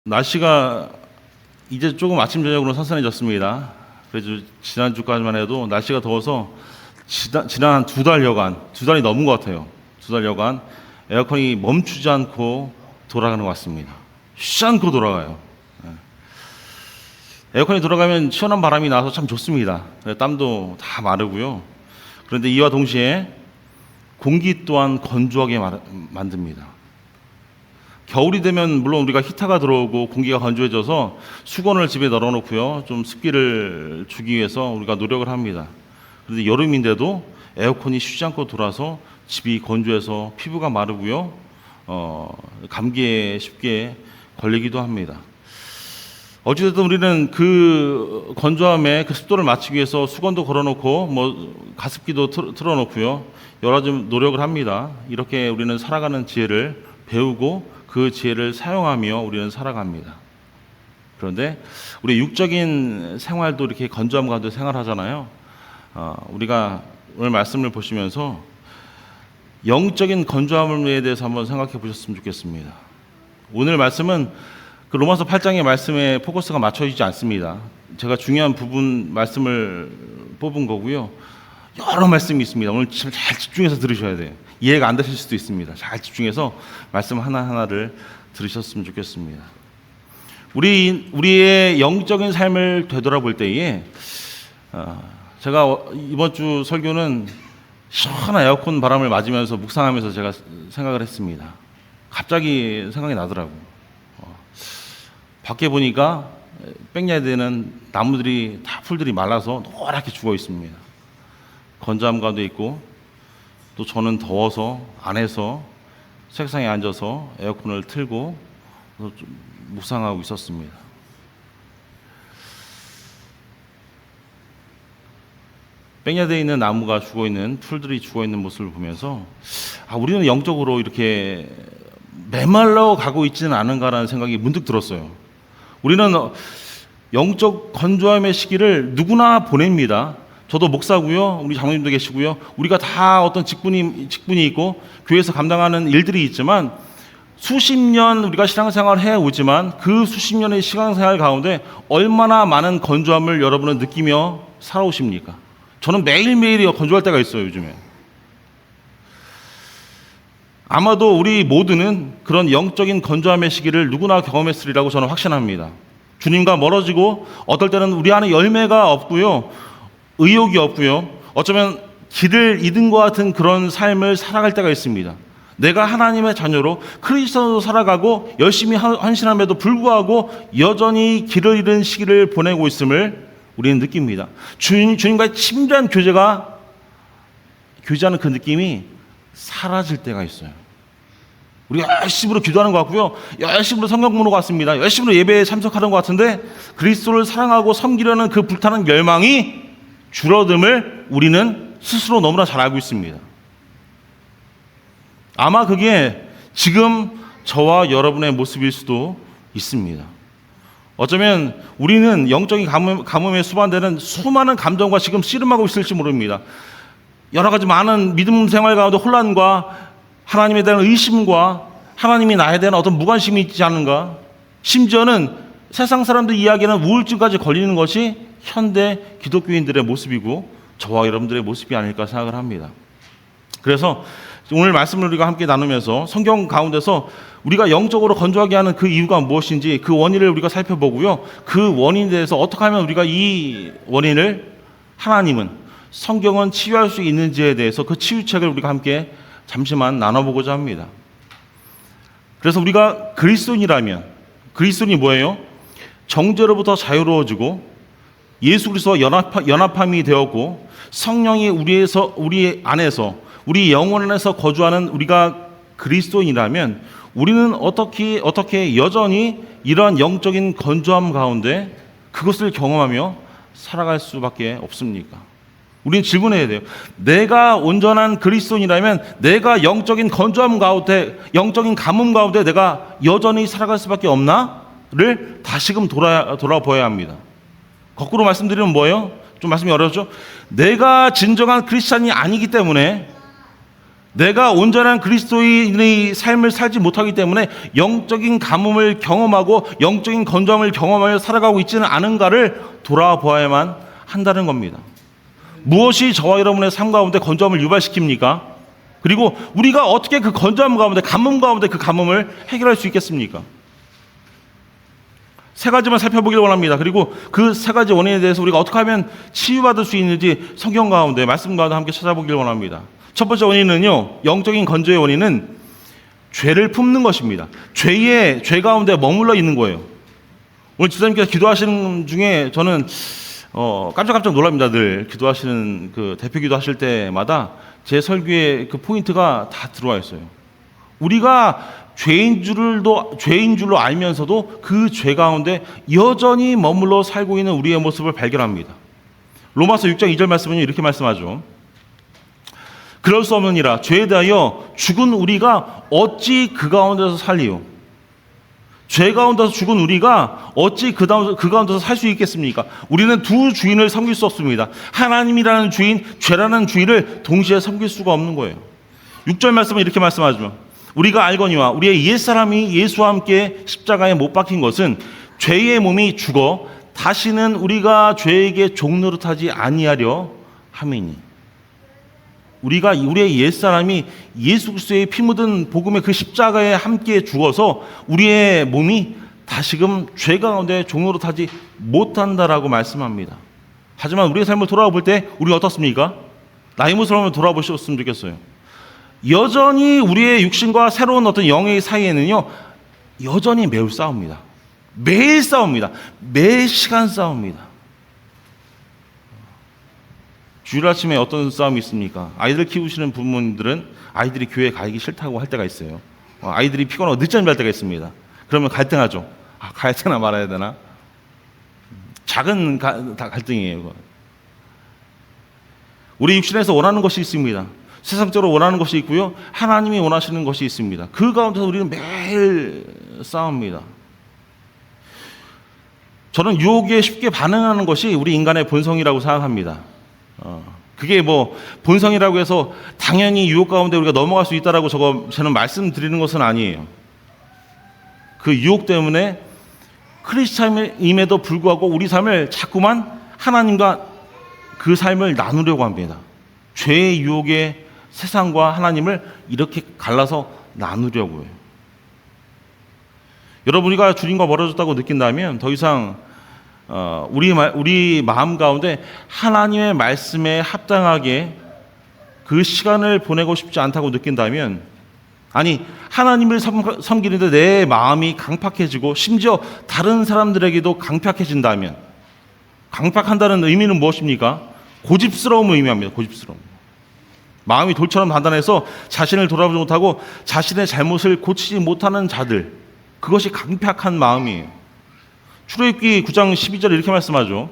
날씨가 이제 조금 아침 저녁으로 선선해졌습니다. 그래서 지난주까지만 해도 날씨가 더워서 지난 한 두 달이 넘은 것 같아요. 두 달여간 에어컨이 멈추지 않고 돌아가는 것 같습니다. 쉬지 않고 돌아가요. 에어컨이 돌아가면 시원한 바람이 나서 참 좋습니다. 땀도 다 마르고요. 그런데 이와 동시에 공기 또한 건조하게 만듭니다. 겨울이 되면 물론 우리가 히터가 들어오고 공기가 건조해져서 수건을 집에 널어놓고요, 좀 습기를 주기 위해서 우리가 노력을 합니다. 그런데 여름인데도 에어컨이 쉬지 않고 돌아서 집이 건조해서 피부가 마르고요, 감기에 쉽게 걸리기도 합니다. 어찌됐든 우리는 그 건조함에 그 습도를 맞추기 위해서 수건도 걸어놓고 가습기도 틀어놓고요, 여러 가지 노력을 합니다. 이렇게 우리는 살아가는 지혜를 배우고 그 지혜를 사용하며 우리는 살아갑니다. 그런데 우리 육적인 생활도 이렇게 건조함 가운데 생활하잖아요. 우리가 오늘 말씀을 보시면서 영적인 건조함에 대해서 한번 생각해 보셨으면 좋겠습니다. 오늘 말씀은 그 로마서 8장의 말씀에 포커스가 맞춰지지 않습니다. 제가 중요한 부분 말씀을 뽑은 거고요. 여러 말씀이 있습니다. 오늘 잘 집중해서 들으셔야 돼요. 이해가 안 되실 수도 있습니다. 잘 집중해서 말씀 하나하나를 들으셨으면 좋겠습니다. 우리의 영적인 삶을 되돌아볼 때에 제가 이번 주 설교는 시원한 에어컨 바람을 맞으면서 묵상하면서 제가 생각을 했습니다. 갑자기 생각이 나더라고요. 밖에 보니까 백야드에는 나무들이 다 풀들이 말라서 노랗게 죽어 있습니다. 건조함 가운데 있고, 또 저는 더워서 안에서 책상에 앉아서 에어컨을 틀고 좀 묵상하고 있었습니다. 백야드에 있는 나무가 죽어있는, 풀들이 죽어있는 모습을 보면서 우리는 영적으로 이렇게 메말라 가고 있지는 않은가라는 생각이 문득 들었어요. 우리는 영적 건조함의 시기를 누구나 보냅니다. 저도 목사고요, 우리 장로님도 계시고요, 우리가 다 어떤 직분이 있고 교회에서 감당하는 일들이 있지만, 수십 년 우리가 신앙생활을 해오지만 그 수십 년의 신앙생활 가운데 얼마나 많은 건조함을 여러분은 느끼며 살아오십니까? 저는 매일매일 건조할 때가 있어요, 요즘에. 아마도 우리 모두는 그런 영적인 건조함의 시기를 누구나 경험했으리라고 저는 확신합니다. 주님과 멀어지고, 어떨 때는 우리 안에 열매가 없고요, 의욕이 없고요, 어쩌면 길을 잃은 것 같은 그런 삶을 살아갈 때가 있습니다. 내가 하나님의 자녀로 그리스도로 살아가고 열심히 헌신함에도 불구하고 여전히 길을 잃은 시기를 보내고 있음을 우리는 느낍니다. 주님과의 친밀한 교제하는 그 느낌이 사라질 때가 있어요. 우리가 열심으로 기도하는 것 같고요, 열심으로 성경 보는 것 같습니다. 열심으로 예배에 참석하는 것 같은데 그리스도를 사랑하고 섬기려는 그 불타는 열망이 줄어듦을 우리는 스스로 너무나 잘 알고 있습니다. 아마 그게 지금 저와 여러분의 모습일 수도 있습니다. 어쩌면 우리는 영적인 가뭄에 수반되는 수많은 감정과 지금 씨름하고 있을지 모릅니다. 여러 가지 많은 믿음 생활 가운데 혼란과 하나님에 대한 의심과 하나님이 나에 대한 어떤 무관심이 있지 않은가, 심지어는 세상 사람들 이야기는 우울증까지 걸리는 것이 현대 기독교인들의 모습이고 저와 여러분들의 모습이 아닐까 생각을 합니다. 그래서 오늘 말씀을 우리가 함께 나누면서 성경 가운데서 우리가 영적으로 건조하게 하는 그 이유가 무엇인지 그 원인을 우리가 살펴보고요, 그 원인에 대해서 어떻게 하면 우리가 이 원인을 하나님은, 성경은 치유할 수 있는지에 대해서 그 치유책을 우리가 함께 잠시만 나눠보고자 합니다. 그래서 우리가 그리스도인이라면, 그리스도인이 뭐예요? 정죄로부터 자유로워지고 예수 그리스도와 연합함이 되었고 성령이 우리 안에서, 우리 영혼 안에서 거주하는 우리가 그리스도인이라면 우리는 어떻게 여전히 이러한 영적인 건조함 가운데 그것을 경험하며 살아갈 수밖에 없습니까? 우리는 질문해야 돼요. 내가 온전한 그리스도인이라면 내가 영적인 건조함 가운데, 영적인 가뭄 가운데 내가 여전히 살아갈 수밖에 없나를 다시금 돌아보아야 합니다. 거꾸로 말씀드리면 뭐예요? 좀 말씀이 어렵죠? 내가 진정한 크리스찬이 아니기 때문에 내가 온전한 그리스도인의 삶을 살지 못하기 때문에 영적인 가뭄을 경험하고 영적인 건조함을 경험하며 살아가고 있지는 않은가를 돌아보아야만 한다는 겁니다. 무엇이 저와 여러분의 삶 가운데 건조함을 유발시킵니까? 그리고 우리가 어떻게 그 건조함 가운데, 가뭄 가운데 그 가뭄을 해결할 수 있겠습니까? 세 가지만 살펴보길 원합니다. 그리고 그 세 가지 원인에 대해서 우리가 어떻게 하면 치유받을 수 있는지 성경 가운데, 말씀 가운데 함께 찾아보길 원합니다. 첫 번째 원인은요, 영적인 건조의 원인은 죄를 품는 것입니다. 죄 가운데 머물러 있는 거예요. 오늘 집사님께서 기도하시는 중에 저는 깜짝깜짝 놀랍니다. 늘 기도하시는 그 대표 기도하실 때마다 제 설교에 그 포인트가 다 들어와 있어요. 우리가 죄인 줄로 알면서도 그 죄 가운데 여전히 머물러 살고 있는 우리의 모습을 발견합니다. 로마서 6장 2절 말씀은 이렇게 말씀하죠. 그럴 수 없느니라 죄에 대하여 죽은 우리가 어찌 그 가운데서 살리요. 죄 가운데서 죽은 우리가 어찌 그 가운데서 살 수 있겠습니까? 우리는 두 주인을 섬길 수 없습니다. 하나님이라는 주인, 죄라는 주인을 동시에 섬길 수가 없는 거예요. 6절 말씀은 이렇게 말씀하죠. 우리가 알거니와 우리의 옛사람이 예수와 함께 십자가에 못 박힌 것은 죄의 몸이 죽어 다시는 우리가 죄에게 종노릇하지 아니하려 함이니. 우리의 옛사람이 예수 그리스도의 피 묻은 복음의 그 십자가에 함께 죽어서 우리의 몸이 다시금 죄 가운데 종노릇하지 못한다라고 말씀합니다. 하지만 우리의 삶을 돌아와 볼 때 우리가 어떻습니까? 나의 모습을 한번 돌아보셨으면 좋겠어요. 여전히 우리의 육신과 새로운 어떤 영의 사이에는요, 여전히 매우 싸웁니다. 매일 싸웁니다. 매 시간 싸웁니다. 주일 아침에 어떤 싸움이 있습니까? 아이들 키우시는 부모님들은 아이들이 교회 가기 싫다고 할 때가 있어요. 아이들이 피곤하고 늦잠 잘 때가 있습니다. 그러면 갈등하죠. 가야 되나 말아야 되나? 작은 갈등이에요. 그거. 우리 육신에서 원하는 것이 있습니다. 세상적으로 원하는 것이 있고요. 하나님이 원하시는 것이 있습니다. 그 가운데서 우리는 매일 싸웁니다. 저는 유혹에 쉽게 반응하는 것이 우리 인간의 본성이라고 생각합니다. 그게 뭐 본성이라고 해서 당연히 유혹 가운데 우리가 넘어갈 수 있다라고 저는 말씀드리는 것은 아니에요. 그 유혹 때문에 크리스찬임에도 불구하고 우리 삶을 자꾸만 하나님과 그 삶을 나누려고 합니다. 죄의 유혹에 세상과 하나님을 이렇게 갈라서 나누려고 해요. 여러분이가 주님과 멀어졌다고 느낀다면 더 이상 우리 마음 가운데 하나님의 말씀에 합당하게 그 시간을 보내고 싶지 않다고 느낀다면, 아니 하나님을 섬기는데 내 마음이 강팍해지고 심지어 다른 사람들에게도 강팍해진다면, 강팍한다는 의미는 무엇입니까? 고집스러움을 의미합니다. 고집스러움. 마음이 돌처럼 단단해서 자신을 돌아보지 못하고 자신의 잘못을 고치지 못하는 자들, 그것이 강팍한 마음이에요. 출애굽기 9장 12절에 이렇게 말씀하죠.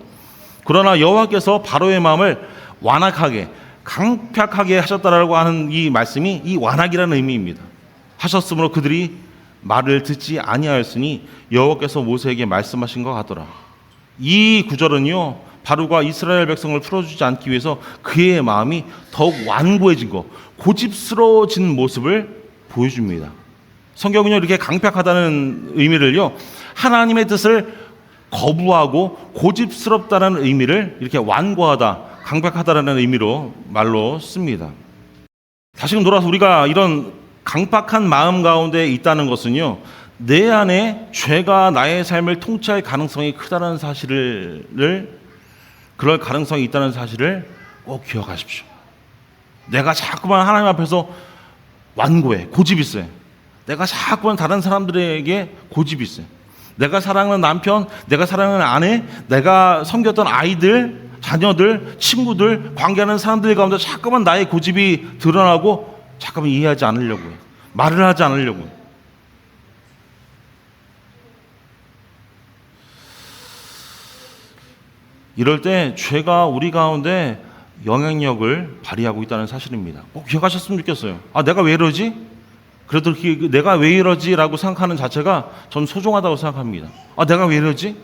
그러나 여호와께서 바로의 마음을 완악하게 강팍하게 하셨다라고 하는 이 말씀이 이 완악이라는 의미입니다. 하셨으므로 그들이 말을 듣지 아니하였으니 여호와께서 모세에게 말씀하신 것 같더라. 이 구절은요, 바로가 이스라엘 백성을 풀어주지 않기 위해서 그의 마음이 더욱 완고해진 것, 고집스러워진 모습을 보여줍니다. 성경은요, 이렇게 강팍하다는 의미를요, 하나님의 뜻을 거부하고 고집스럽다는 의미를 이렇게 완고하다, 강팍하다라는 의미로 말로 씁니다. 다시금 돌아서 우리가 이런 강팍한 마음 가운데 있다는 것은요, 내 안에 죄가 나의 삶을 통치할 가능성이 크다는 그럴 가능성이 있다는 사실을 꼭 기억하십시오. 내가 자꾸만 하나님 앞에서 완고해, 고집이 세. 내가 자꾸만 다른 사람들에게 고집이 있어요. 내가 사랑하는 남편, 내가 사랑하는 아내, 내가 섬겼던 아이들, 자녀들, 친구들, 관계하는 사람들 가운데 자꾸만 나의 고집이 드러나고 자꾸만 이해하지 않으려고 해요. 말을 하지 않으려고 해요. 이럴 때 죄가 우리 가운데 영향력을 발휘하고 있다는 사실입니다. 꼭 기억하셨으면 좋겠어요. 내가 왜 이러지? 그래도 내가 왜 이러지라고 생각하는 자체가 전 소중하다고 생각합니다. 내가 왜 이러지?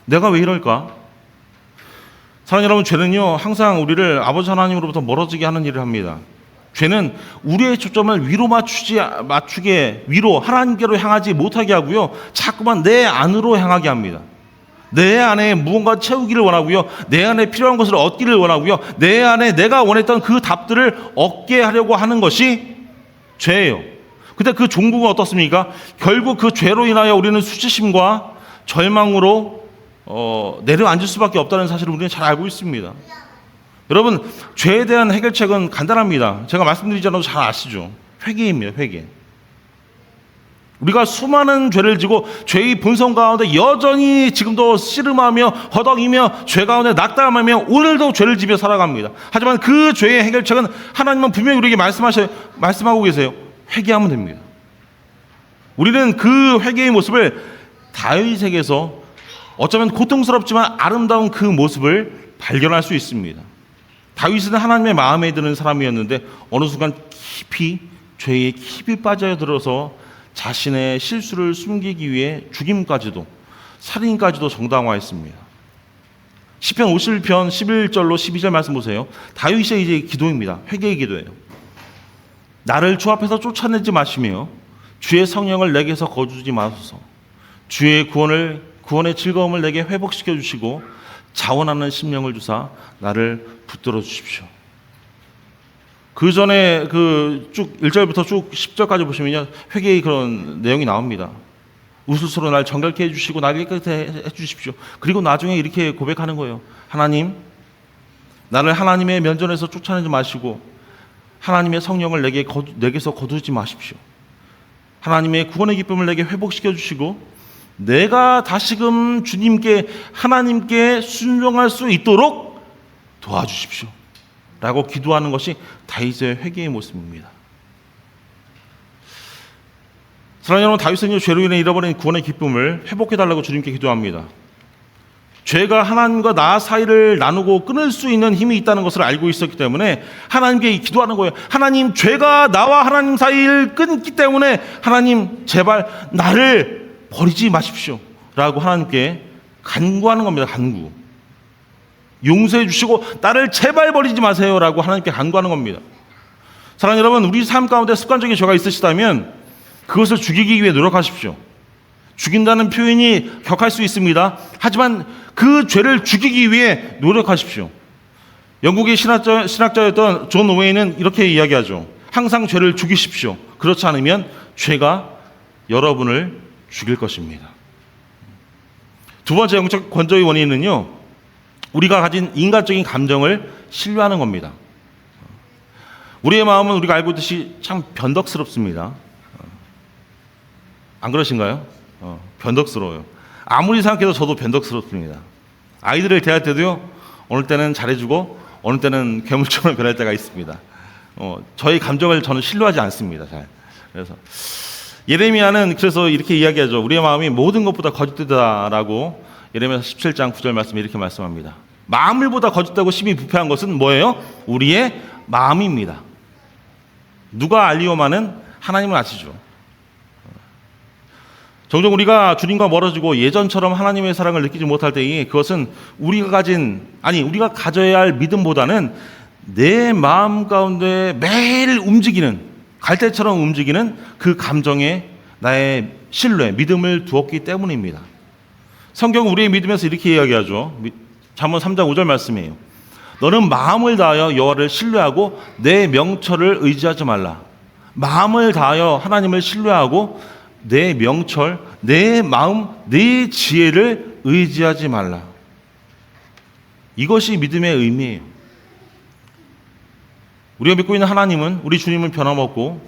내가 왜 이럴까? 사랑하는 여러분, 죄는요 항상 우리를 아버지 하나님으로부터 멀어지게 하는 일을 합니다. 죄는 우리의 초점을 위로 하나님께로 향하지 못하게 하고요. 자꾸만 내 안으로 향하게 합니다. 내 안에 무언가 채우기를 원하고요. 내 안에 필요한 것을 얻기를 원하고요. 내 안에 내가 원했던 그 답들을 얻게 하려고 하는 것이 죄예요. 근데 그 종국은 어떻습니까? 결국 그 죄로 인하여 우리는 수치심과 절망으로 내려앉을 수밖에 없다는 사실을 우리는 잘 알고 있습니다. 여러분, 죄에 대한 해결책은 간단합니다. 제가 말씀드리지 않아도 잘 아시죠? 회개입니다. 회개. 우리가 수많은 죄를 지고 죄의 본성 가운데 여전히 지금도 씨름하며 허덕이며 죄 가운데 낙담하며 오늘도 죄를 지며 살아갑니다. 하지만 그 죄의 해결책은 하나님은 분명히 우리에게 말씀하고 계세요. 회개하면 됩니다. 우리는 그 회개의 모습을 다윗에게서 어쩌면 고통스럽지만 아름다운 그 모습을 발견할 수 있습니다. 다윗은 하나님의 마음에 드는 사람이었는데 어느 순간 깊이 죄에 깊이 빠져들어서 자신의 실수를 숨기기 위해 죽임까지도 살인까지도 정당화했습니다. 시편 51편 11절로 12절 말씀 보세요. 다윗의 이제 기도입니다. 회개의 기도예요. 나를 주 앞에서 쫓아내지 마시며 주의 성령을 내게서 거두지 마소서. 주의 구원의 즐거움을 내게 회복시켜 주시고 자원하는 심령을 주사 나를 붙들어 주십시오. 그 전에 쭉 1절부터 쭉 10절까지 보시면요, 회개의 그런 내용이 나옵니다. 우스스로 날 정결케 해주시고 나를 깨끗하게 해주십시오. 그리고 나중에 이렇게 고백하는 거예요. 하나님, 나를 하나님의 면전에서 쫓아내지 마시고 하나님의 성령을 내게서 거두지 마십시오. 하나님의 구원의 기쁨을 내게 회복시켜 주시고 내가 다시금 주님께 하나님께 순종할 수 있도록 도와주십시오 라고 기도하는 것이 다윗의 회개의 모습입니다. 사랑하는 여러분, 다윗은 죄로 인해 잃어버린 구원의 기쁨을 회복해달라고 주님께 기도합니다. 죄가 하나님과 나 사이를 나누고 끊을 수 있는 힘이 있다는 것을 알고 있었기 때문에 하나님께 기도하는 거예요. 하나님, 죄가 나와 하나님 사이를 끊기 때문에 하나님 제발 나를 버리지 마십시오 라고 하나님께 간구하는 겁니다. 간구. 용서해 주시고 나를 제발 버리지 마세요 라고 하나님께 간구하는 겁니다. 사랑하는 여러분, 우리 삶 가운데 습관적인 죄가 있으시다면 그것을 죽이기 위해 노력하십시오. 죽인다는 표현이 격할 수 있습니다. 하지만 그 죄를 죽이기 위해 노력하십시오. 영국의 신학자였던 존 오웨이는 이렇게 이야기하죠. 항상 죄를 죽이십시오. 그렇지 않으면 죄가 여러분을 죽일 것입니다. 두 번째 영적 건조의 원인은요, 우리가 가진 인간적인 감정을 신뢰하는 겁니다. 우리의 마음은 우리가 알고 있듯이 참 변덕스럽습니다. 안 그러신가요? 변덕스러워요. 아무리 생각해도 저도 변덕스럽습니다. 아이들을 대할 때도요, 어느 때는 잘해주고 어느 때는 괴물처럼 변할 때가 있습니다. 저의 감정을 저는 신뢰하지 않습니다. 잘. 그래서 예레미야는 그래서 이렇게 이야기하죠. 우리의 마음이 모든 것보다 거짓되다라고 예레미야 17장 9절 말씀에 이렇게 말씀합니다. 마음을보다 거짓되고 심히 부패한 것은 뭐예요? 우리의 마음입니다. 누가 알리오마는 하나님을 아시죠. 종종 우리가 주님과 멀어지고 예전처럼 하나님의 사랑을 느끼지 못할 때에 그것은 우리가 가져야 할 믿음보다는 내 마음 가운데 매일 움직이는, 갈대처럼 움직이는 그 감정에 나의 신뢰, 믿음을 두었기 때문입니다. 성경은 우리의 믿음에서 이렇게 이야기하죠. 잠언 3장 5절 말씀이에요. 너는 마음을 다하여 여호와를 신뢰하고 내 명철을 의지하지 말라. 마음을 다하여 하나님을 신뢰하고 내 명철, 내 마음, 내 지혜를 의지하지 말라. 이것이 믿음의 의미예요. 우리가 믿고 있는 하나님은, 우리 주님은 변함없고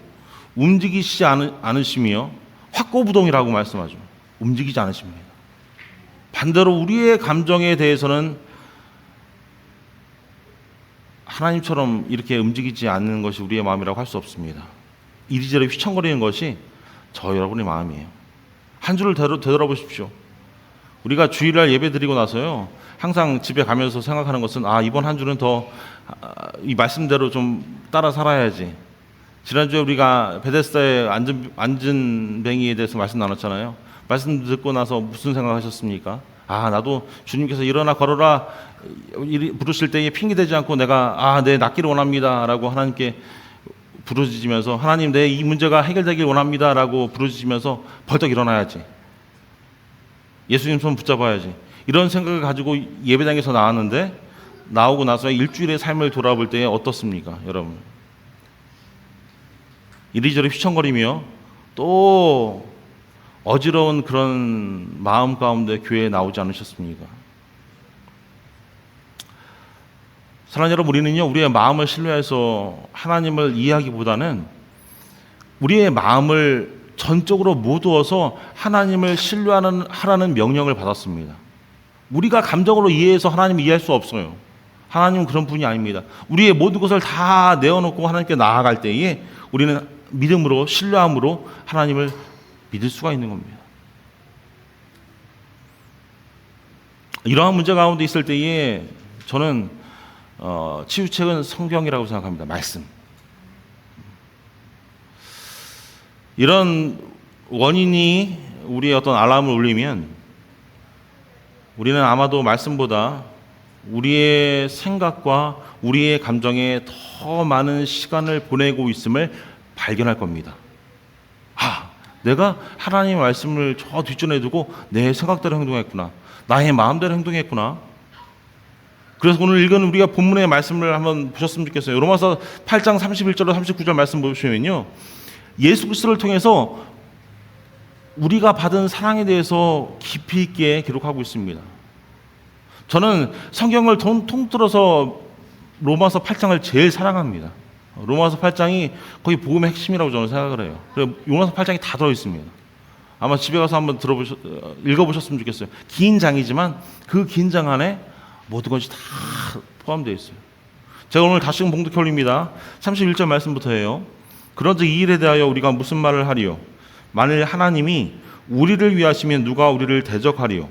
움직이시지 않으시며 확고부동이라고 말씀하죠. 움직이지 않으십니다. 반대로 우리의 감정에 대해서는 하나님처럼 이렇게 움직이지 않는 것이 우리의 마음이라고 할 수 없습니다. 이리저리 휘청거리는 것이 저 여러분의 마음이에요. 한 주를 되돌아보십시오. 우리가 주일날 예배 드리고 나서요, 항상 집에 가면서 생각하는 것은 이번 한 주는 더 이 말씀대로 좀 따라 살아야지. 지난주에 우리가 베데스다의 안전뱅이에 대해서 말씀 나눴잖아요. 말씀 듣고 나서 무슨 생각하셨습니까? 나도 주님께서 일어나 걸어라 부르실 때에 핑계대지 않고 내가 네, 낫기를 원합니다 라고 하나님께 부르짖으면서 하나님 내 이 문제가 해결되길 원합니다라고 부르짖으면서 벌떡 일어나야지. 예수님 손 붙잡아야지. 이런 생각을 가지고 예배당에서 나왔는데 나오고 나서 일주일의 삶을 돌아볼 때 어떻습니까, 여러분? 이리저리 휘청거리며 또 어지러운 그런 마음 가운데 교회에 나오지 않으셨습니까? 사랑하는 여러분, 우리는요, 우리의 마음을 신뢰해서 하나님을 이해하기보다는 우리의 마음을 전적으로 모두어서 하나님을 하라는 명령을 받았습니다. 우리가 감정으로 이해해서 하나님을 이해할 수 없어요. 하나님은 그런 분이 아닙니다. 우리의 모든 것을 다 내어놓고 하나님께 나아갈 때에 우리는 믿음으로, 신뢰함으로 하나님을 믿을 수가 있는 겁니다. 이러한 문제 가운데 있을 때에 저는 치유책은 성경이라고 생각합니다. 말씀. 이런 원인이 우리의 어떤 알람을 울리면 우리는 아마도 말씀보다 우리의 생각과 우리의 감정에 더 많은 시간을 보내고 있음을 발견할 겁니다. 내가 하나님의 말씀을 저 뒷전에 두고 내 생각대로 행동했구나. 나의 마음대로 행동했구나. 그래서 오늘 읽은 우리가 본문의 말씀을 한번 보셨으면 좋겠어요. 로마서 8장 31절로 39절 말씀 보시면요, 예수 그리스도를 통해서 우리가 받은 사랑에 대해서 깊이 있게 기록하고 있습니다. 저는 성경을 통틀어서 로마서 8장을 제일 사랑합니다. 로마서 8장이 거의 복음의 핵심이라고 저는 생각을 해요. 로마서 8장이 다 들어있습니다. 아마 집에 가서 한번 읽어보셨으면 좋겠어요. 긴 장이지만 그 긴 장 안에 모든 것이 다 포함되어 있어요. 제가 오늘 다시금 봉독해 올립니다. 31절 말씀부터예요. 그런즉 이 일에 대하여 우리가 무슨 말을 하리요? 만일 하나님이 우리를 위하시면 누가 우리를 대적하리요?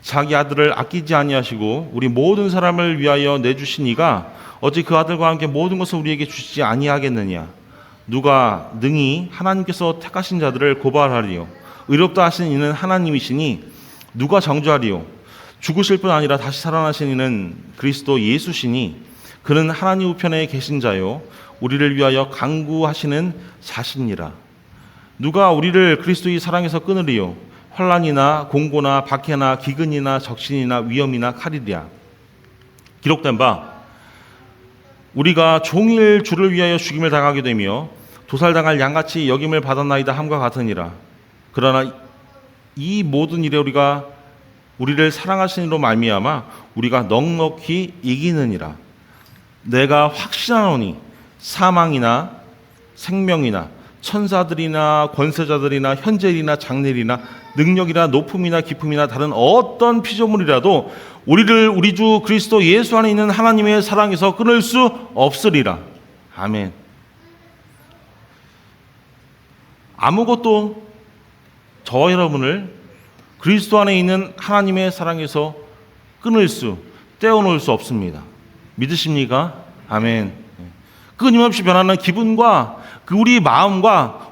자기 아들을 아끼지 아니하시고 우리 모든 사람을 위하여 내주신 이가 어찌 그 아들과 함께 모든 것을 우리에게 주시지 아니하겠느냐? 누가 능히 하나님께서 택하신 자들을 고발하리요? 의롭다 하신 이는 하나님이시니 누가 정죄하리요? 죽으실 뿐 아니라 다시 살아나신 이는 그리스도 예수시니 그는 하나님 우편에 계신 자요 우리를 위하여 간구하시는 자신이라. 누가 우리를 그리스도의 사랑에서 끊으리요? 환난이나 공고나 박해나 기근이나 적신이나 위험이나 칼이랴. 기록된 바 우리가 종일 주를 위하여 죽임을 당하게 되며 도살당할 양같이 여김을 받았나이다 함과 같으니라. 그러나 이 모든 일에 우리를 사랑하신 이로 말미암아 우리가 넉넉히 이기느니라. 내가 확신하노니 사망이나 생명이나 천사들이나 권세자들이나 현재일이나 장래일이나 능력이나 높음이나 깊음이나 다른 어떤 피조물이라도 우리를 우리 주 그리스도 예수 안에 있는 하나님의 사랑에서 끊을 수 없으리라. 아멘. 아무것도 저와 여러분을 그리스도 안에 있는 하나님의 사랑에서 떼어놓을 수 없습니다. 믿으십니까? 아멘. 끊임없이 변하는 기분과 우리 마음과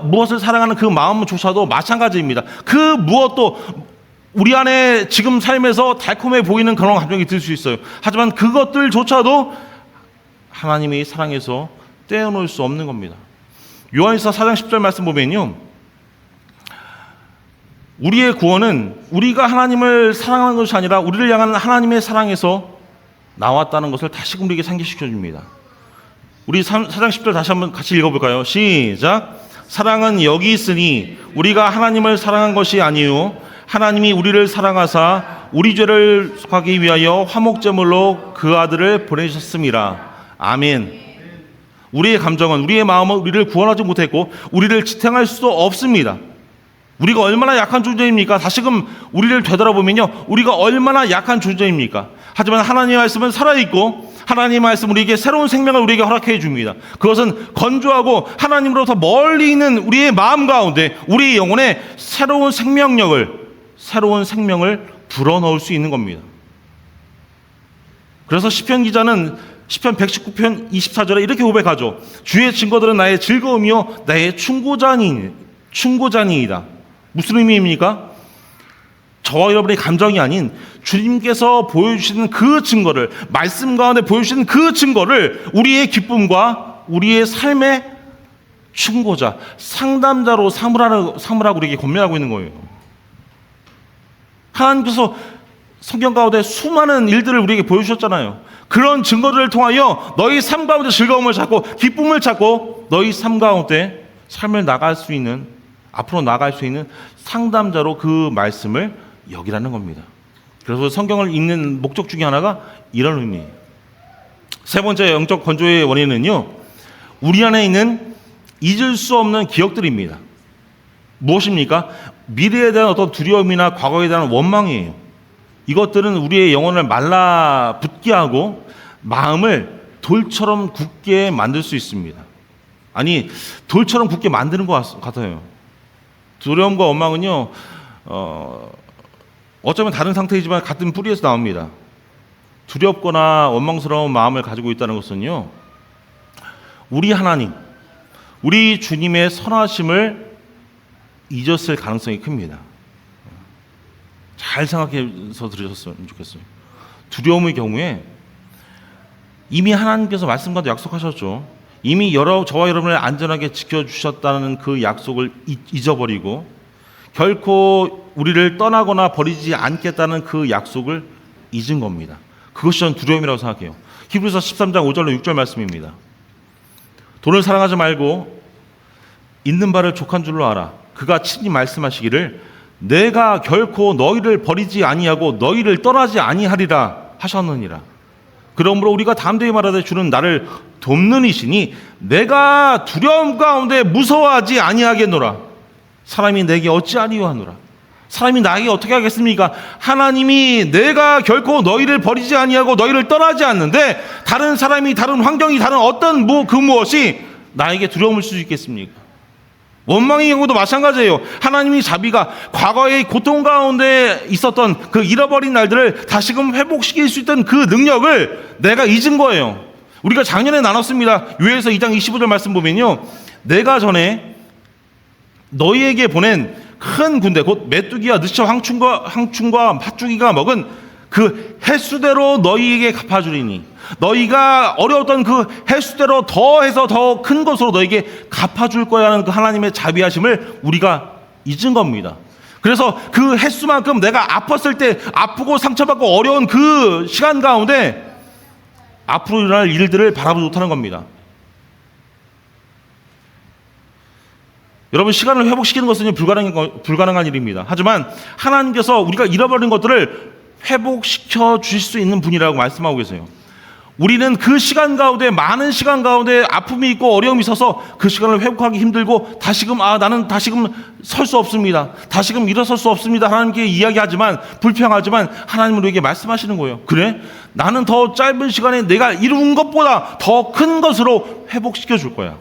무엇을 사랑하는 그 마음조차도 마찬가지입니다. 그 무엇도 우리 안에 지금 삶에서 달콤해 보이는 그런 감정이 들 수 있어요. 하지만 그것들조차도 하나님의 사랑에서 떼어놓을 수 없는 겁니다. 요한일서 4장 10절 말씀 보면요, 우리의 구원은 우리가 하나님을 사랑하는 것이 아니라 우리를 향한 하나님의 사랑에서 나왔다는 것을 다시금 우리에게 상기시켜 줍니다. 우리 4장 10절 다시 한번 같이 읽어볼까요? 시작. 사랑은 여기 있으니 우리가 하나님을 사랑한 것이 아니요 하나님이 우리를 사랑하사 우리 죄를 속하기 위하여 화목제물로 그 아들을 보내셨음이라. 아멘. 우리의 감정은, 우리의 마음은 우리를 구원하지 못했고 우리를 지탱할 수도 없습니다. 우리가 얼마나 약한 존재입니까? 다시금 우리를 되돌아보면요, 우리가 얼마나 약한 존재입니까? 하지만 하나님의 말씀은 살아있고 하나님의 말씀은 우리에게 새로운 생명을 우리에게 허락해 줍니다. 그것은 건조하고 하나님으로부터 멀리 있는 우리의 마음 가운데 우리의 영혼에 새로운 생명을 불어넣을 수 있는 겁니다. 그래서 시편 기자는 시편 119편 24절에 이렇게 고백하죠. 주의 증거들은 나의 즐거움이요 나의 충고자니이다. 무슨 의미입니까? 저와 여러분의 감정이 아닌 주님께서 보여주시는 그 증거를, 말씀 가운데 보여주시는 그 증거를 우리의 기쁨과 우리의 삶의 충고자, 상담자로 삼으라고 우리에게 권면하고 있는 거예요. 하나님께서 성경 가운데 수많은 일들을 우리에게 보여주셨잖아요. 그런 증거들을 통하여 너희 삶 가운데 즐거움을 찾고 기쁨을 찾고 너희 삶 가운데 삶을 나갈 수 있는, 앞으로 나갈 수 있는 상담자로 그 말씀을 여기라는 겁니다. 그래서 성경을 읽는 목적 중에 하나가 이런 의미예요. 세 번째 영적 건조의 원인은요, 우리 안에 있는 잊을 수 없는 기억들입니다. 무엇입니까? 미래에 대한 어떤 두려움이나 과거에 대한 원망이에요. 이것들은 우리의 영혼을 말라붙게 하고 마음을 돌처럼 굳게 만들 수 있습니다. 아니, 돌처럼 굳게 만드는 것 같아요. 두려움과 원망은요, 어쩌면 다른 상태이지만 같은 뿌리에서 나옵니다. 두렵거나 원망스러운 마음을 가지고 있다는 것은요, 우리 하나님, 우리 주님의 선하심을 잊었을 가능성이 큽니다. 잘 생각해서 들으셨으면 좋겠어요. 두려움의 경우에 이미 하나님께서 말씀과도 약속하셨죠. 이미 저와 여러분을 안전하게 지켜주셨다는 그 약속을 잊어버리고 결코 우리를 떠나거나 버리지 않겠다는 그 약속을 잊은 겁니다. 그것이 전 두려움이라고 생각해요. 히브리서 13장 5절로 6절 말씀입니다. 돈을 사랑하지 말고 있는 바를 족한 줄로 알아. 그가 친히 말씀하시기를 내가 결코 너희를 버리지 아니하고 너희를 떠나지 아니하리라 하셨느니라. 그러므로 우리가 담대히 말하되 주는 나를 돕는 이시니 내가 두려움 가운데 무서워하지 아니하겠노라. 사람이 내게 어찌 아니하노라. 사람이 나에게 어떻게 하겠습니까? 하나님이 내가 결코 너희를 버리지 아니하고 너희를 떠나지 않는데 다른 사람이, 다른 환경이, 다른 어떤 그 무엇이 나에게 두려움을 줄 수 있겠습니까? 원망의 경우도 마찬가지예요. 하나님이 자비가 과거의 고통 가운데 있었던 그 잃어버린 날들을 다시금 회복시킬 수 있던 그 능력을 내가 잊은 거예요. 우리가 작년에 나눴습니다. 요엘서 2장 25절 말씀 보면요, 내가 전에 너희에게 보낸 큰 군대 곧 메뚜기와 느처 황충과 팥죽이가 먹은 그 횟수대로 너희에게 갚아주리니 너희가 어려웠던 그 횟수대로 더해서 더 큰 것으로 너희에게 갚아줄 거야 하는 그 하나님의 자비하심을 우리가 잊은 겁니다. 그래서 그 횟수만큼 내가 아팠을 때 아프고 상처받고 어려운 그 시간 가운데 앞으로 일어날 일들을 바라보지 못하는 겁니다. 여러분, 시간을 회복시키는 것은 불가능한 일입니다. 하지만 하나님께서 우리가 잃어버린 것들을 회복시켜 주실 수 있는 분이라고 말씀하고 계세요. 우리는 그 시간 가운데, 많은 시간 가운데 아픔이 있고 어려움이 있어서 그 시간을 회복하기 힘들고 다시금 나는 다시금 설 수 없습니다, 다시금 일어설 수 없습니다 하나님께 이야기하지만, 불평하지만 하나님은 우리에게 말씀하시는 거예요. 그래? 나는 더 짧은 시간에 내가 이룬 것보다 더 큰 것으로 회복시켜 줄 거야.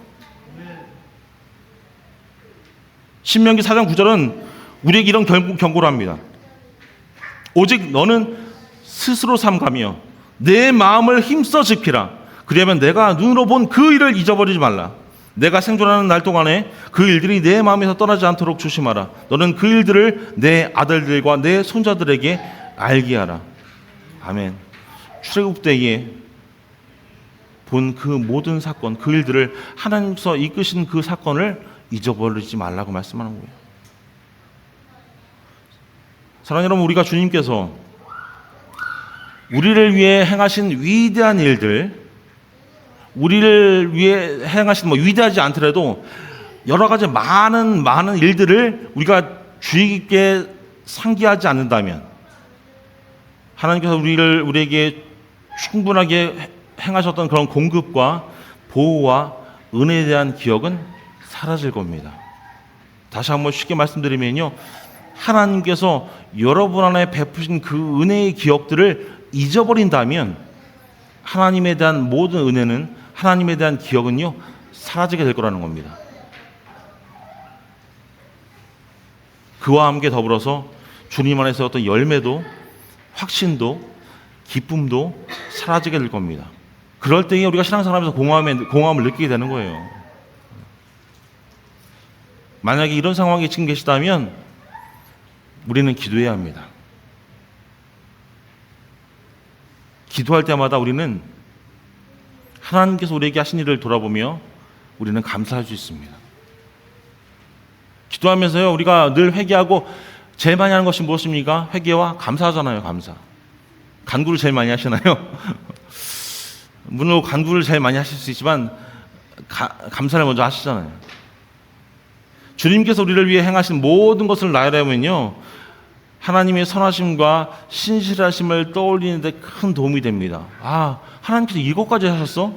신명기 4장 9절은 우리에게 이런 경고를 합니다. 오직 너는 스스로 삼가며 내 마음을 힘써 지키라. 그러면 내가 눈으로 본 그 일을 잊어버리지 말라. 내가 생존하는 날 동안에 그 일들이 내 마음에서 떠나지 않도록 조심하라. 너는 그 일들을 내 아들들과 내 손자들에게 알게 하라. 아멘. 출애굽 때에 본 그 모든 사건, 그 일들을 하나님께서 이끄신 그 사건을 잊어버리지 말라고 말씀하는 거예요. 사랑하는 여러분, 우리가 주님께서 우리를 위해 행하신 위대한 일들, 우리를 위해 행하신 위대하지 않더라도 여러 가지 많은 일들을 우리가 주의 깊게 상기하지 않는다면 하나님께서 우리에게 충분하게 행하셨던 그런 공급과 보호와 은혜에 대한 기억은 사라질 겁니다. 다시 한번 쉽게 말씀드리면요, 하나님께서 여러분 안에 베푸신 그 은혜의 기억들을 잊어버린다면 하나님에 대한 모든 은혜는, 하나님에 대한 기억은요, 사라지게 될 거라는 겁니다. 그와 함께 더불어서 주님 안에서 어떤 열매도, 확신도, 기쁨도 사라지게 될 겁니다. 그럴 때에 우리가 신앙생활하면서 공허함을 느끼게 되는 거예요. 만약에 이런 상황에 지금 계시다면 우리는 기도해야 합니다. 기도할 때마다 우리는 하나님께서 우리에게 하신 일을 돌아보며 우리는 감사할 수 있습니다. 기도하면서요, 우리가 늘 회개하고 제일 많이 하는 것이 무엇입니까? 회개와 감사하잖아요. 감사. 간구를 제일 많이 하시나요? 물론 간구를 제일 많이 하실 수 있지만 감사를 먼저 하시잖아요. 주님께서 우리를 위해 행하신 모든 것을 나열하면요, 하나님의 선하심과 신실하심을 떠올리는 데 큰 도움이 됩니다. 아, 하나님께서 이것까지 하셨어?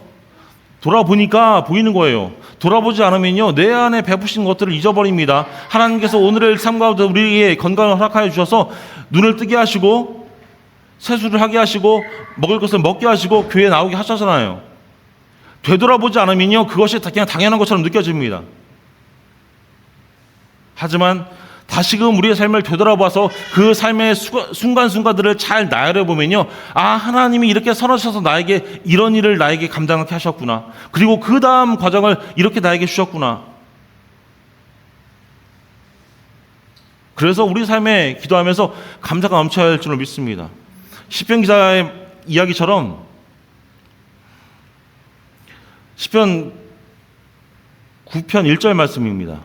돌아보니까 보이는 거예요. 돌아보지 않으면요, 내 안에 베푸신 것들을 잊어버립니다. 하나님께서 오늘의 삶 가운데 우리에게 건강을 허락하여 주셔서 눈을 뜨게 하시고 세수를 하게 하시고 먹을 것을 먹게 하시고 교회에 나오게 하셨잖아요. 되돌아보지 않으면요, 그것이 그냥 당연한 것처럼 느껴집니다. 하지만 다시금 우리의 삶을 되돌아봐서 그 삶의 순간순간들을 잘 나열해보면요, 아, 하나님이 이렇게 선하셔서 나에게 이런 일을 나에게 감당하게 하셨구나. 그리고 그 다음 과정을 이렇게 나에게 주셨구나. 그래서 우리 삶에 기도하면서 감사가 넘쳐야 할 줄을 믿습니다. 시편 기자의 이야기처럼 시편 9편 1절 말씀입니다.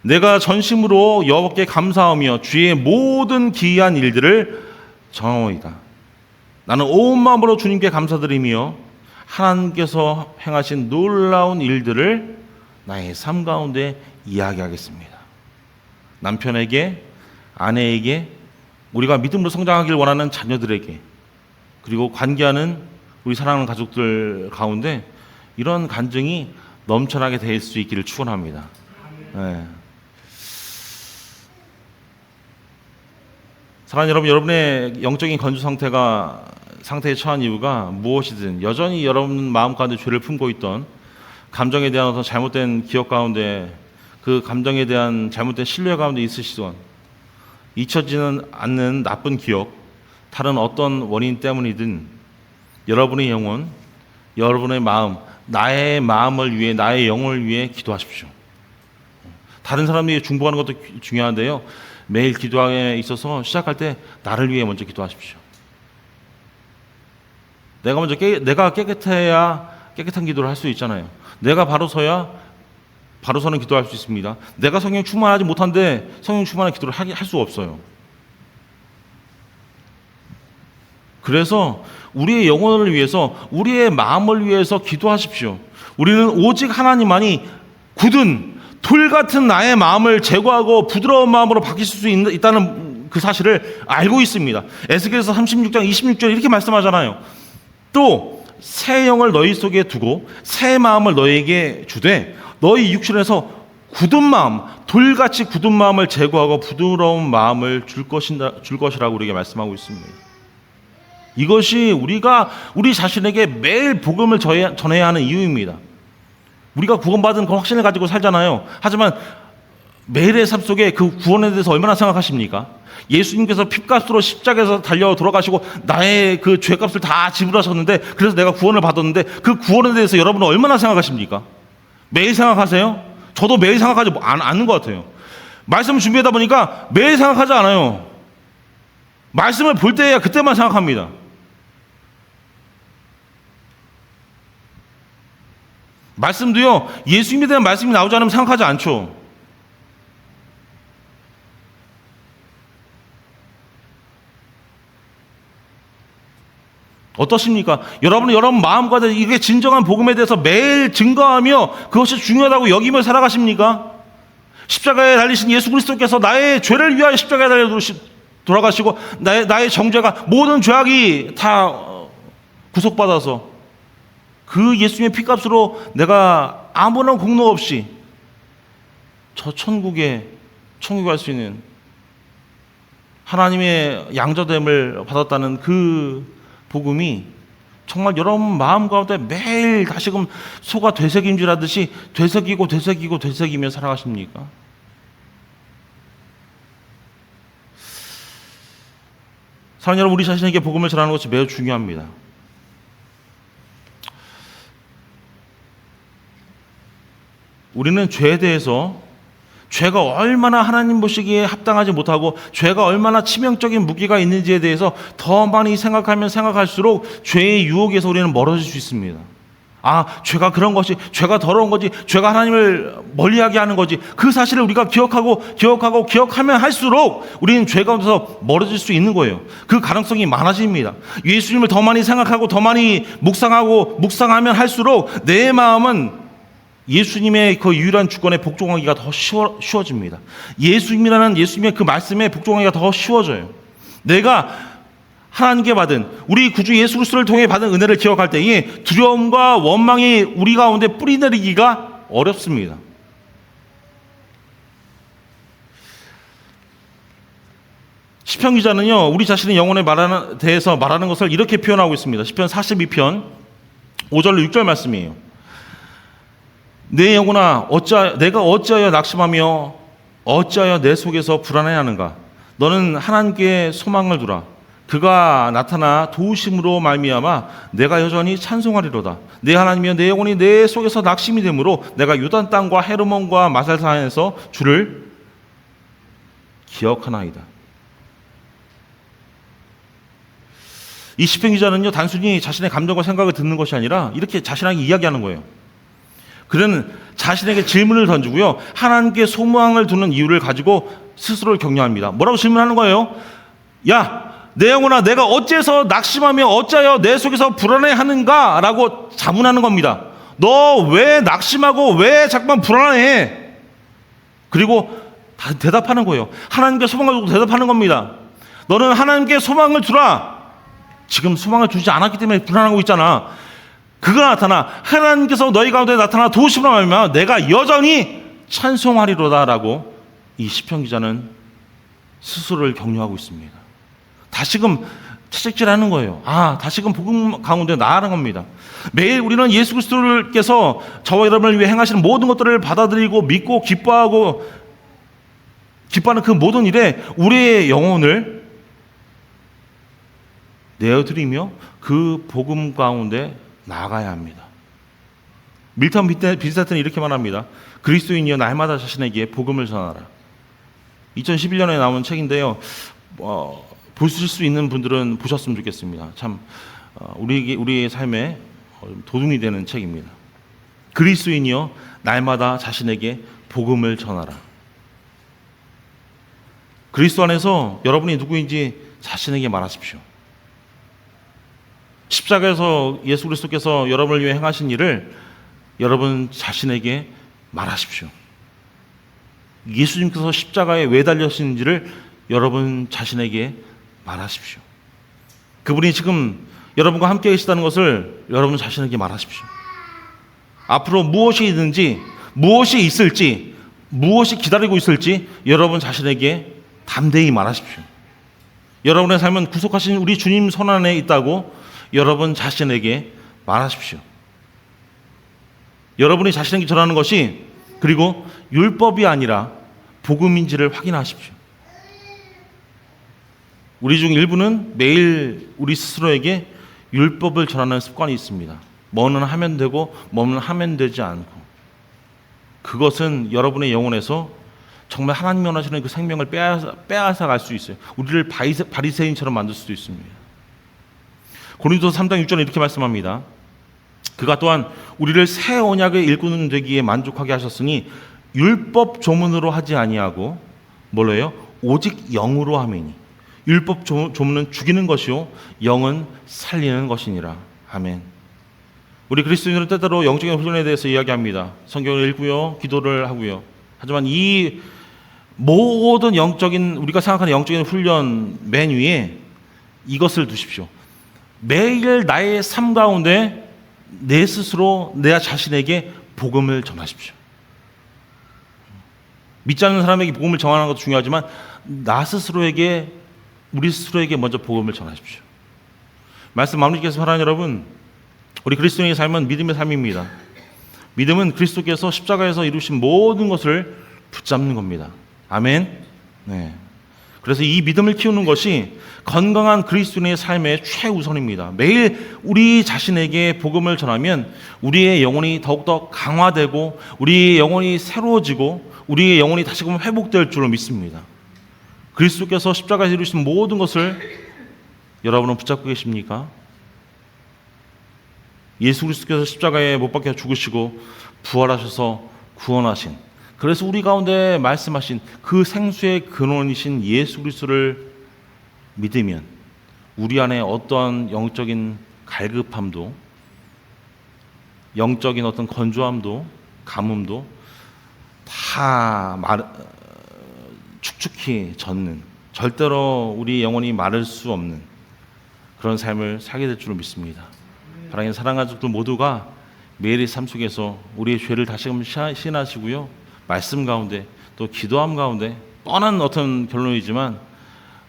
내가 전심으로 여호와께 감사하며 주의 모든 기이한 일들을 정하오이다. 나는 온 마음으로 주님께 감사드리며 하나님께서 행하신 놀라운 일들을 나의 삶 가운데 이야기하겠습니다. 남편에게, 아내에게, 우리가 믿음으로 성장하길 원하는 자녀들에게, 그리고 관계하는 우리 사랑하는 가족들 가운데 이런 간증이 넘쳐나게 될 수 있기를 축원합니다. 네. 사랑하는 여러분, 여러분의 영적인 건조 상태에 처한 이유가 무엇이든 여전히 여러분 마음 가운데 죄를 품고 있던, 감정에 대한 어떤 잘못된 기억 가운데, 그 감정에 대한 잘못된 신뢰 가운데 있으시던, 잊혀지는 않는 나쁜 기억, 다른 어떤 원인 때문이든 여러분의 영혼, 여러분의 마음, 나의 마음을 위해, 나의 영혼을 위해 기도하십시오. 다른 사람에게 중보하는 것도 중요한데요, 매일 기도에 있어서 시작할 때 나를 위해 먼저 기도하십시오. 내가 깨끗해야 깨끗한 기도를 할 수 있잖아요. 내가 바로 서야 바로 서는 기도할 수 있습니다. 내가 성령 충만하지 못한데 성령 충만한 기도를 할 수 없어요. 그래서 우리의 영혼을 위해서, 우리의 마음을 위해서 기도하십시오. 우리는 오직 하나님만이 굳은 돌 같은 나의 마음을 제거하고 부드러운 마음으로 바뀔 수 있다는 그 사실을 알고 있습니다. 에스겔서 36장 26절 이렇게 말씀하잖아요. 또 새 영을 너희 속에 두고 새 마음을 너희에게 주되 너희 육신에서 굳은 마음, 돌같이 굳은 마음을 제거하고 부드러운 마음을 줄 것이라고 우리에게 말씀하고 있습니다. 이것이 우리가 우리 자신에게 매일 복음을 전해야 하는 이유입니다. 우리가 구원받은 그 확신을 가지고 살잖아요. 하지만 매일의 삶 속에 그 구원에 대해서 얼마나 생각하십니까? 예수님께서 핏값으로 십자가에서 달려 돌아가시고 나의 그 죄값을 다 지불하셨는데, 그래서 내가 구원을 받았는데 그 구원에 대해서 여러분은 얼마나 생각하십니까? 매일 생각하세요? 저도 매일 생각하지 않는 것 같아요. 말씀을 준비하다 보니까 매일 생각하지 않아요. 말씀을 볼 때야 그때만 생각합니다. 말씀도요, 예수님에 대한 말씀이 나오지 않으면 생각하지 않죠. 어떠십니까? 여러분 마음과 이게 진정한 복음에 대해서 매일 증거하며 그것이 중요하다고 여기며 살아가십니까? 십자가에 달리신 예수 그리스도께서 나의 죄를 위하여 십자가에 달려 돌아가시고 나의 정죄가, 모든 죄악이 다 구속받아서 그 예수님의 피값으로 내가 아무런 공로 없이 저 천국에 갈 수 있는 하나님의 양자됨을 받았다는 그 복음이 정말 여러분 마음 가운데 매일 다시금 소가 되새김질하듯이 되새기며 살아가십니까? 사랑하는 여러분, 우리 자신에게 복음을 전하는 것이 매우 중요합니다. 우리는 죄에 대해서 죄가 얼마나 하나님 보시기에 합당하지 못하고 죄가 얼마나 치명적인 무게가 있는지에 대해서 더 많이 생각하면 생각할수록 죄의 유혹에서 우리는 멀어질 수 있습니다. 죄가 그런 것이, 죄가 더러운 거지, 죄가 하나님을 멀리하게 하는 거지, 그 사실을 우리가 기억하면 할수록 우리는 죄 가운데서 멀어질 수 있는 거예요. 그 가능성이 많아집니다. 예수님을 더 많이 생각하고 더 많이 묵상하면 할수록 내 마음은 예수님의 그 유일한 주권에 복종하기가 더 쉬워집니다. 예수님의 그 말씀에 복종하기가 더 쉬워져요. 내가 하나님께 받은, 우리 구주 예수 그리스도를 통해 받은 은혜를 기억할 때에 두려움과 원망이 우리 가운데 뿌리내리기가 어렵습니다. 시편 기자는요, 우리 자신의 영혼에 대해서 말하는 것을 이렇게 표현하고 있습니다. 시편 42편 5절로 6절 말씀이에요. 내 영혼아, 내가 어찌하여 낙심하며 어찌하여 내 속에서 불안해하는가? 너는 하나님께 소망을 두라. 그가 나타나 도우심으로 말미암아 내가 여전히 찬송하리로다. 내 하나님이여, 내 영혼이 내 속에서 낙심이 되므로 내가 요단 땅과 헤르몬과 마살산에서 주를 기억하나이다. 이 시편 기자는요, 단순히 자신의 감정과 생각을 듣는 것이 아니라 이렇게 자신에게 이야기하는 거예요. 그는 자신에게 질문을 던지고요, 하나님께 소망을 두는 이유를 가지고 스스로를 격려합니다. 뭐라고 질문하는 거예요? 야, 내 영혼아, 내가 어째서 낙심하며 어찌하여 내 속에서 불안해하는가? 라고 자문하는 겁니다. 너 왜 낙심하고 왜 자꾸만 불안해? 그리고 다 대답하는 거예요. 하나님께 소망을 두고 대답하는 겁니다. 너는 하나님께 소망을 두라. 지금 소망을 두지 않았기 때문에 불안하고 있잖아. 그가 나타나, 하나님께서 너희 가운데 나타나 도우심으로 말미암아 내가 여전히 찬송하리로다 라고 이 시편 기자는 스스로를 격려하고 있습니다. 다시금 채찍질하는 거예요. 다시금 복음 가운데 나아가는 겁니다. 매일 우리는 예수 그리스도께서 저와 여러분을 위해 행하시는 모든 것들을 받아들이고 믿고 기뻐하는 그 모든 일에 우리의 영혼을 내어드리며 그 복음 가운데 나아가야 합니다. 밀턴 빈세트는 이렇게 말합니다. 그리스도인이여, 날마다 자신에게 복음을 전하라. 2011년에 나온 책인데요. 보실 수 있는 분들은 보셨으면 좋겠습니다. 참 우리의 삶에 도움이 되는 책입니다. 그리스도인이여, 날마다 자신에게 복음을 전하라. 그리스도 안에서 여러분이 누구인지 자신에게 말하십시오. 십자가에서 예수 그리스도께서 여러분을 위해 행하신 일을 여러분 자신에게 말하십시오. 예수님께서 십자가에 왜 달려신지를 여러분 자신에게 말하십시오. 그분이 지금 여러분과 함께 계시다는 것을 여러분 자신에게 말하십시오. 앞으로 무엇이 있는지, 무엇이 있을지, 무엇이 기다리고 있을지 여러분 자신에게 담대히 말하십시오. 여러분의 삶은 구속하신 우리 주님 손 안에 있다고 여러분 자신에게 말하십시오. 여러분이 자신에게 전하는 것이 그리고 율법이 아니라 복음인지를 확인하십시오. 우리 중 일부는 매일 우리 스스로에게 율법을 전하는 습관이 있습니다. 뭐는 하면 되고 뭐는 하면 되지 않고, 그것은 여러분의 영혼에서 정말 하나님이 원하시는 그 생명을 빼앗아 갈 수 있어요. 우리를 바리새인처럼 만들 수도 있습니다. 고린도서 3장 6절에 이렇게 말씀합니다. 그가 또한 우리를 새 언약의 일꾼 되기에 만족하게 하셨으니 율법 조문으로 하지 아니하고 뭘로 해요? 오직 영으로 하매니 율법 조문은 죽이는 것이요 영은 살리는 것이니라. 아멘. 우리 그리스도인들은 때때로 영적인 훈련에 대해서 이야기합니다. 성경을 읽고요, 기도를 하고요. 하지만 이 모든 우리가 생각하는 영적인 훈련 맨 위에 이것을 두십시오. 매일 나의 삶 가운데 내 스스로 내 자신에게 복음을 전하십시오. 믿지 않는 사람에게 복음을 전하는 것도 중요하지만 우리 스스로에게 먼저 복음을 전하십시오. 말씀 마무리께서 사랑하는 여러분, 우리 그리스도인의 삶은 믿음의 삶입니다. 믿음은 그리스도께서 십자가에서 이루신 모든 것을 붙잡는 겁니다. 아멘. 네. 그래서 이 믿음을 키우는 것이 건강한 그리스도인의 삶의 최우선입니다. 매일 우리 자신에게 복음을 전하면 우리의 영혼이 더욱더 강화되고 우리의 영혼이 새로워지고 우리의 영혼이 다시금 회복될 줄로 믿습니다. 그리스도께서 십자가에서 이루신 모든 것을 여러분은 붙잡고 계십니까? 예수 그리스도께서 십자가에 못 박혀 죽으시고 부활하셔서 구원하신, 그래서 우리 가운데 말씀하신 그 생수의 근원이신 예수 그리스도를 믿으면 우리 안에 어떠한 영적인 갈급함도, 영적인 어떤 건조함도, 가뭄도 다 축축히 젖는, 절대로 우리 영혼이 마를 수 없는 그런 삶을 살게 될 줄로 믿습니다. 사랑하는 사랑가족들 모두가 매일의 삶 속에서 우리의 죄를 다시금 시인하시고요, 말씀 가운데 또 기도함 가운데 뻔한 어떤 결론이지만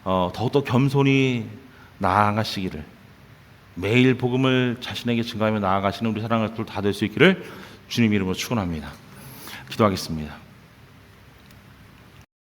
더욱더 겸손히 나아가시기를, 매일 복음을 자신에게 증가하며 나아가시는 우리 사랑가족들 다 될 수 있기를 주님 이름으로 축원합니다. 기도하겠습니다.